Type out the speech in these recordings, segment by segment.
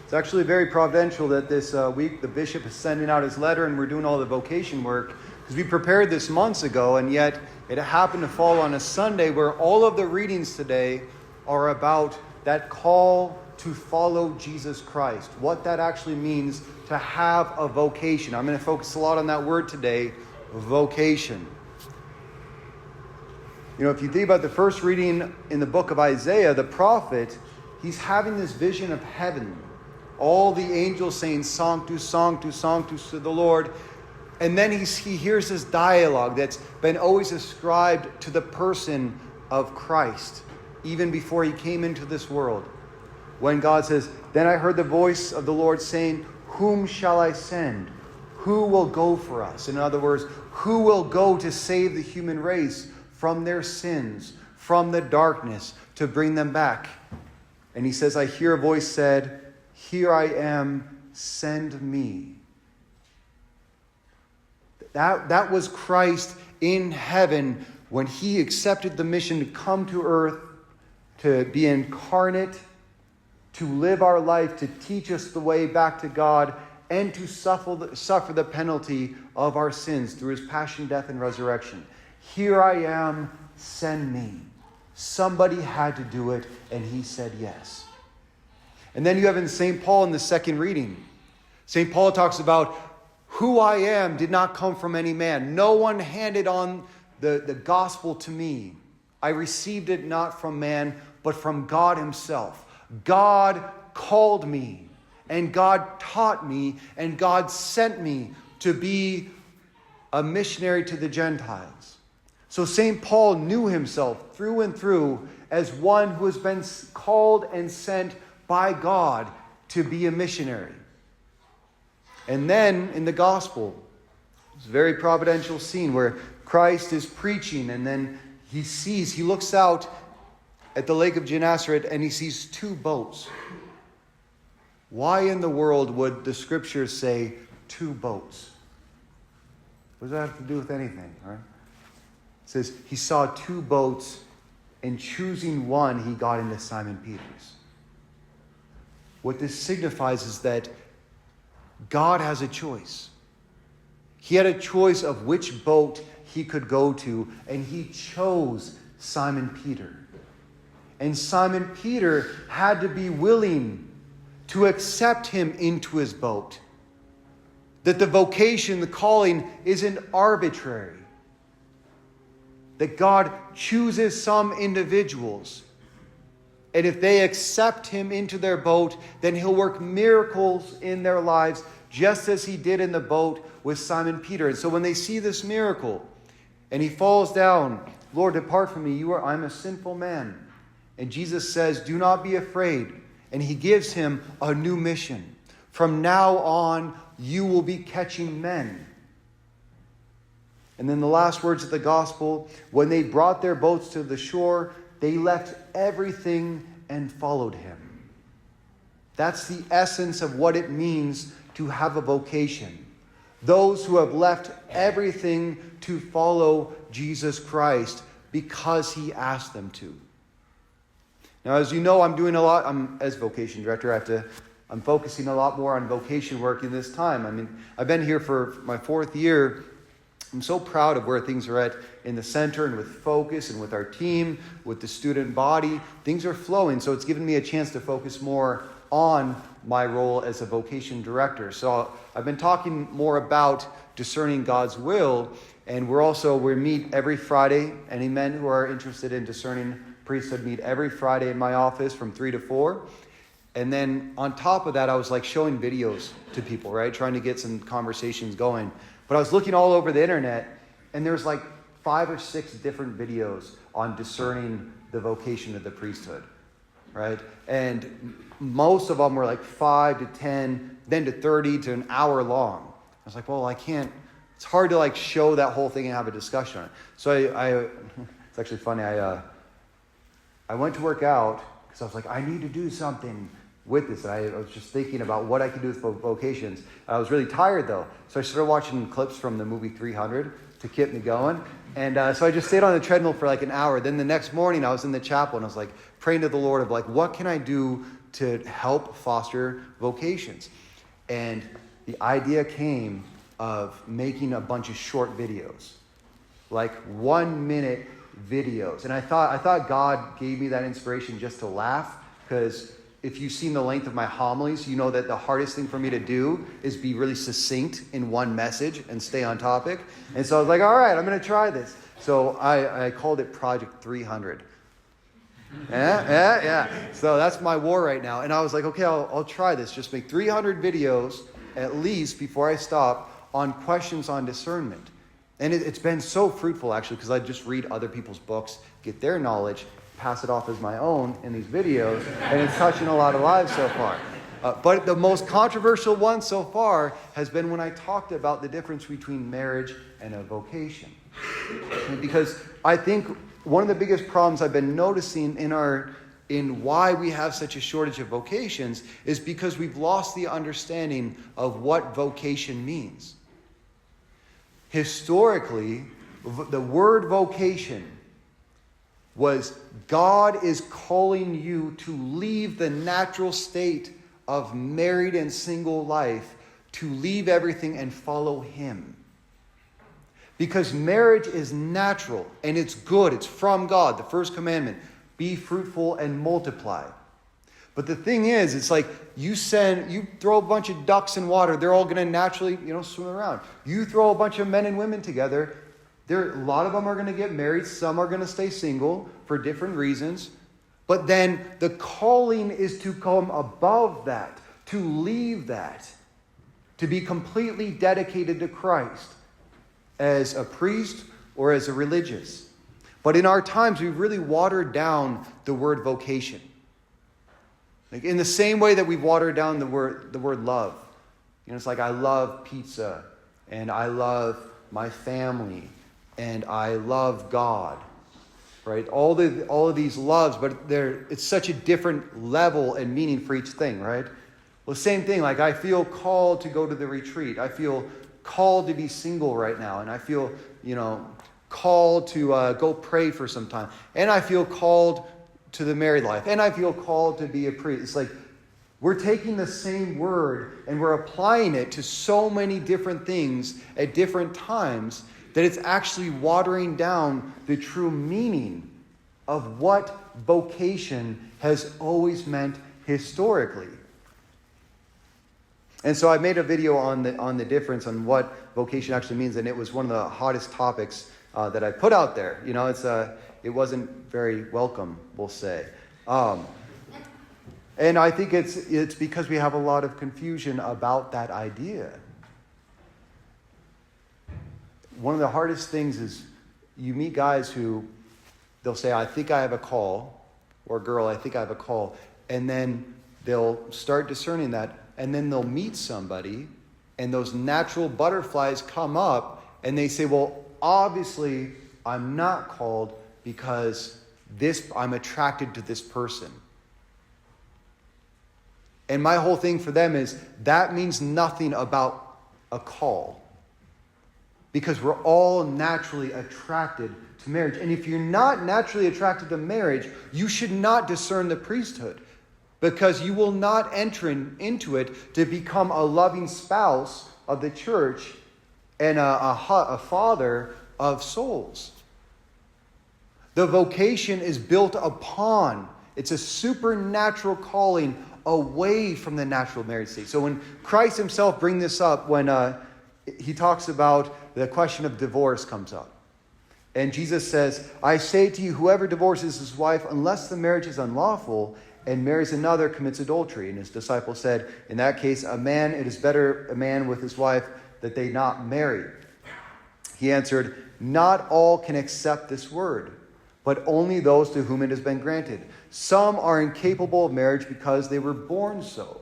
It's actually very providential that this week the bishop is sending out his letter and we're doing all the vocation work, because we prepared this months ago, and yet it happened to fall on a Sunday where all of the readings today are about that call to follow Jesus Christ, what that actually means to have a vocation. I'm going to focus a lot on that word today, vocation. You know, if you think about the first reading in the book of Isaiah, the prophet, he's having this vision of heaven. All the angels saying, Sanctus, Sanctus, Sanctus to the Lord. And then he hears this dialogue that's been always ascribed to the person of Christ, even before he came into this world. When God says, then I heard the voice of the Lord saying, whom shall I send? Who will go for us? In other words, who will go to save the human race from their sins, from the darkness, to bring them back? And he says, I hear a voice said, here I am, send me. That was Christ in heaven when he accepted the mission to come to earth, to be incarnate, to live our life, to teach us the way back to God, and to suffer the penalty of our sins through his passion, death, and resurrection. Here I am, send me. Somebody had to do it, and he said yes. And then you have in St. Paul in the second reading. St. Paul talks about who I am did not come from any man. No one handed on the gospel to me. I received it not from man, but from God himself. God called me, and God taught me, and God sent me to be a missionary to the Gentiles. So St. Paul knew himself through and through as one who has been called and sent by God to be a missionary. And then in the gospel, it's a very providential scene where Christ is preaching, and then he looks out at the lake of Gennesaret and he sees two boats. Why in the world would the scriptures say two boats? What does that have to do with anything, right? It says he saw two boats, and choosing one, he got into Simon Peter's. What this signifies is that God has a choice. He had a choice of which boat he could go to, and he chose Simon Peter. And Simon Peter had to be willing to accept him into his boat. That the vocation, the calling, isn't arbitrary. That God chooses some individuals, and if they accept him into their boat, then he'll work miracles in their lives, just as he did in the boat with Simon Peter. And so when they see this miracle, and he falls down, Lord, depart from me, I'm a sinful man. And Jesus says, do not be afraid. And he gives him a new mission. From now on, you will be catching men. And then the last words of the gospel, when they brought their boats to the shore, they left everything and followed him. That's the essence of what it means to have a vocation. Those who have left everything to follow Jesus Christ because he asked them to. Now, as you know, I'm doing a lot. As vocation director, I'm focusing a lot more on vocation work in this time. I mean, I've been here for my 4th year. I'm so proud of where things are at in the center, and with Focus and with our team, with the student body. Things are flowing, so it's given me a chance to focus more on my role as a vocation director. So I've been talking more about discerning God's will, and we meet every Friday. Any men who are interested in discerning priesthood meet every Friday in my office from 3 to 4. And then on top of that, I was like showing videos to people, right? Trying to get some conversations going. But I was looking all over the internet, and there's like 5 or 6 different videos on discerning the vocation of the priesthood, right? And most of them were like 5 to 10, then to 30 to an hour long. I was like, well, I can't. It's hard to like show that whole thing and have a discussion on it. So it's actually funny. I went to work out because I was like, I need to do something with this. And I was just thinking about what I could do with vocations. I was really tired though. So I started watching clips from the movie 300 to keep me going. And so I just stayed on the treadmill for like an hour. Then the next morning I was in the chapel and I was like praying to the Lord of like, what can I do to help foster vocations. And the idea came of making a bunch of short videos, like 1-minute videos. And I thought God gave me that inspiration just to laugh, because if you've seen the length of my homilies, you know that the hardest thing for me to do is be really succinct in one message and stay on topic. And so I was like, all right, I'm going to try this. So I called it Project 300. Yeah. So that's my war right now. And I was like, okay, I'll try this. Just make 300 videos at least before I stop on questions on discernment. And it's been so fruitful, actually, because I just read other people's books, get their knowledge, pass it off as my own in these videos, and it's touching a lot of lives so far. But the most controversial one so far has been when I talked about the difference between marriage and a vocation. Because I think one of the biggest problems I've been noticing in why we have such a shortage of vocations is because we've lost the understanding of what vocation means. Historically, the word vocation was God is calling you to leave the natural state of married and single life, to leave everything and follow Him. Because marriage is natural and it's good. It's from God. The first commandment, be fruitful and multiply. But the thing is, it's like you throw a bunch of ducks in water, they're all going to naturally, swim around. You throw a bunch of men and women together, a lot of them are going to get married, some are going to stay single for different reasons. But then the calling is to come above that, to leave that, to be completely dedicated to Christ as a priest or as a religious. But in our times, we've really watered down the word vocation. Like in the same way that we've watered down the word love. It's like I love pizza, and I love my family, and I love God. Right? All of these loves, but it's such a different level and meaning for each thing, right? Well, same thing, like I feel called to go to the retreat. I feel called to be single right now, and I feel, called to go pray for some time. And I feel called to the married life, and I feel called to be a priest. It's like we're taking the same word and we're applying it to so many different things at different times that it's actually watering down the true meaning of what vocation has always meant historically. And so I made a video on the difference on what vocation actually means, and it was one of the hottest topics that I put out there. It wasn't very welcome, we'll say. And I think it's because we have a lot of confusion about that idea. One of the hardest things is you meet guys who they'll say, I think I have a call, or girl, I think I have a call. And then they'll start discerning that, and then they'll meet somebody, and those natural butterflies come up, and they say, well, obviously I'm not called because I'm attracted to this person. And my whole thing for them is that means nothing about a call. Because we're all naturally attracted to marriage. And if you're not naturally attracted to marriage, you should not discern the priesthood. Because you will not enter into it to become a loving spouse of the church and a father of souls. The vocation is built upon. It's a supernatural calling away from the natural marriage state. So when Christ himself brings this up, when he talks about the question of divorce comes up. And Jesus says, I say to you, whoever divorces his wife, unless the marriage is unlawful, and marries another, commits adultery. And his disciples said, in that case, it is better a man with his wife that they not marry. He answered, not all can accept this word, but only those to whom it has been granted. Some are incapable of marriage because they were born so.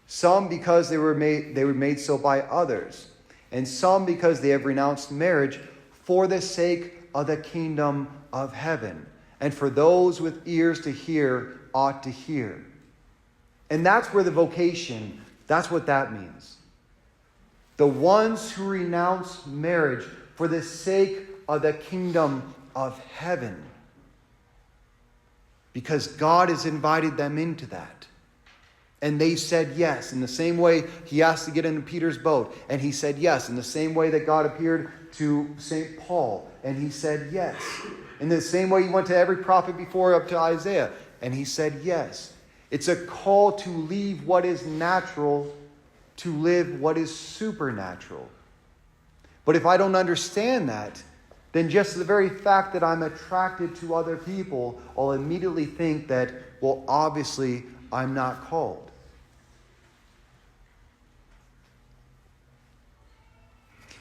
Some because they were made so by others. And some because they have renounced marriage for the sake of the kingdom of heaven. And for those with ears to hear ought to hear. And that's where the vocation, that's what that means. The ones who renounce marriage for the sake of the kingdom of heaven. because God has invited them into that. And they said yes. In the same way he asked to get into Peter's boat, and he said yes. In the same way that God appeared to St. Paul, and he said yes. In the same way he went to every prophet before up to Isaiah, and he said yes. It's a call to leave what is natural to live what is supernatural. But if I don't understand that, then just the very fact that I'm attracted to other people, I'll immediately think that, well, obviously, I'm not called.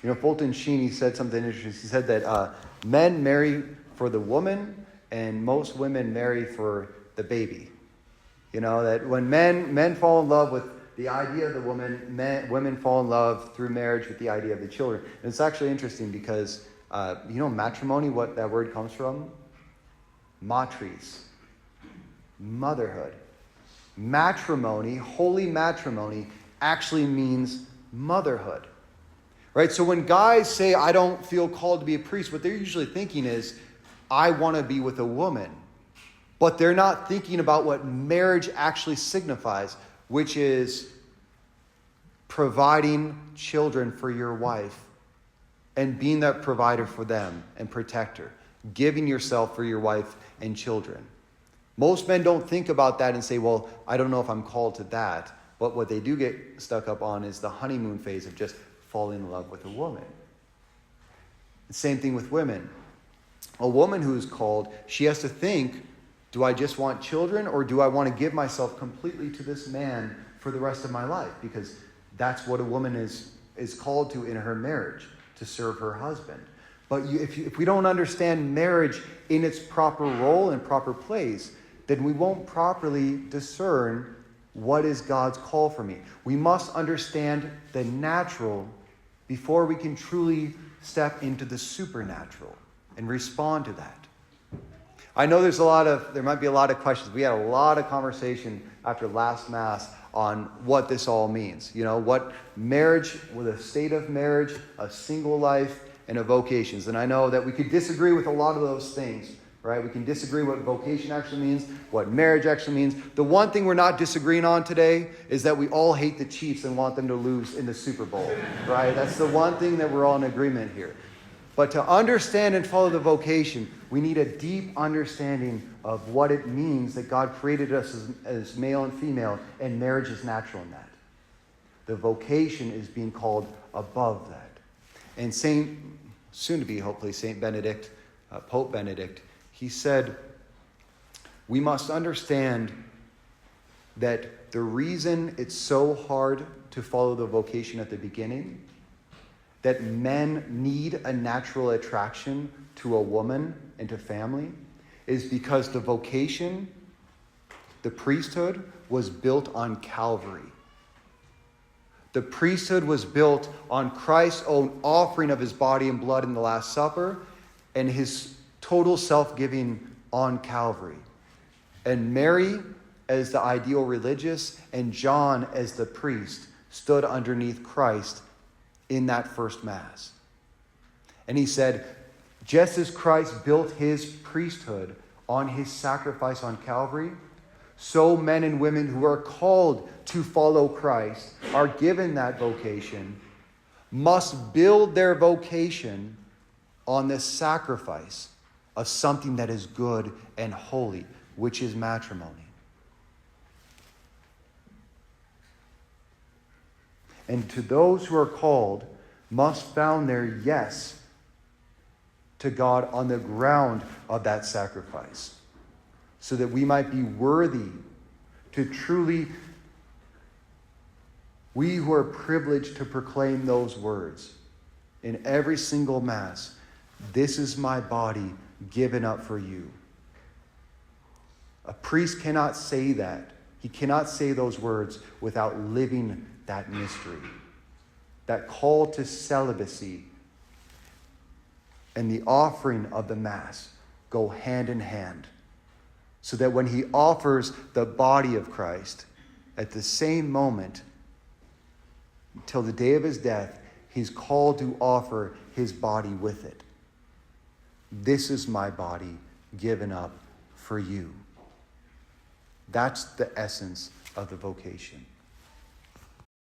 You know, Fulton Sheen, he said something interesting. He said that men marry for the woman, and most women marry for the baby. You know, that when men fall in love with the idea of the woman, women fall in love through marriage with the idea of the children. And it's actually interesting because, you know, matrimony, what that word comes from? Matris. Motherhood. Matrimony, holy matrimony, actually means motherhood. Right? So when guys say, I don't feel called to be a priest, what they're usually thinking is, I want to be with a woman. But they're not thinking about what marriage actually signifies, which is providing children for your wife and being that provider for them and protector, giving yourself for your wife and children. Most men don't think about that and say, well, I don't know if I'm called to that. But what they do get stuck up on is the honeymoon phase of just falling in love with a woman. The same thing with women. A woman who is called, she has to think, do I just want children, or do I want to give myself completely to this man for the rest of my life? Because that's what a woman is called to in her marriage, to serve her husband. But if we don't understand marriage in its proper role and proper place, then we won't properly discern what is God's call for me. We must understand the natural before we can truly step into the supernatural and respond to that. I know there might be a lot of questions. We had a lot of conversation after last Mass on what this all means. You know, what marriage, with a state of marriage, a single life, and a vocations. And I know that we could disagree with a lot of those things, right? We can disagree what vocation actually means, what marriage actually means. The one thing we're not disagreeing on today is that we all hate the Chiefs and want them to lose in the Super Bowl, right? That's the one thing that we're all in agreement here. But to understand and follow the vocation, we need a deep understanding of what it means that God created us as male and female, and marriage is natural in that. The vocation is being called above that. And soon to be hopefully Saint Benedict, Pope Benedict, he said, we must understand that the reason it's so hard to follow the vocation at the beginning, that men need a natural attraction to a woman and to family, is because the vocation, the priesthood, was built on Calvary. The priesthood was built on Christ's own offering of his body and blood in the Last Supper and his total self-giving on Calvary. And Mary, as the ideal religious, and John, as the priest, stood underneath Christ in that first Mass. And he said, just as Christ built his priesthood on his sacrifice on Calvary, so men and women who are called to follow Christ, are given that vocation, must build their vocation on this sacrifice of something that is good and holy, which is matrimony. And to those who are called must found their yes to God on the ground of that sacrifice, so that we might be worthy to truly, we who are privileged to proclaim those words in every single Mass, this is my body given up for you. A priest cannot say that. He cannot say those words without living that mystery. That call to celibacy and the offering of the Mass go hand in hand, so that when he offers the body of Christ, at the same moment, until the day of his death, he's called to offer his body with it. This is my body given up for you. That's the essence of the vocation.